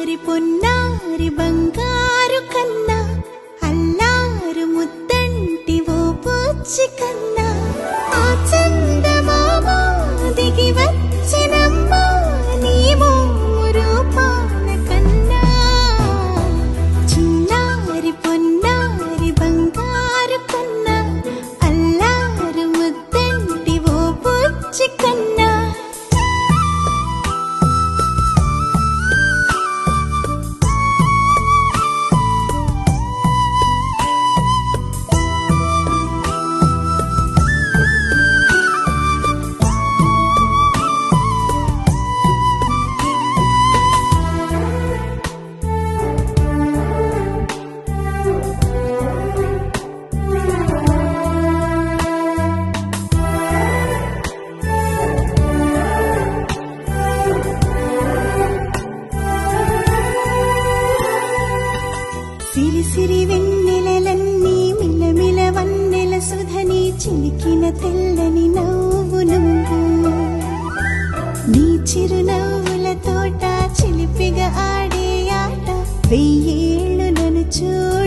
చిన్నారి పొన్నారి బంగారు కన్నా అల్లారు ముద్దంటి ఓ బుజ్జి కన్నా ఆ చందమామ దిగి వచ్చినమ్మా నీ మోము రూపాన కన్నా చిన్నారి పొన్నారి బంగారు కన్నా అల్లారు ముద్దంటి ఓ బుజ్జి కన్నా సిరి సిరి వెన్నెలలన్నీ మిలమిల వన్నెల సుధని చిలికిన తెల్లని నవ్వు నువ్వు నీ చిరునవ్వుల తోట చిలిపిగా ఆడే ఆట వెయ్యేళ్ళు నన్ను చూడ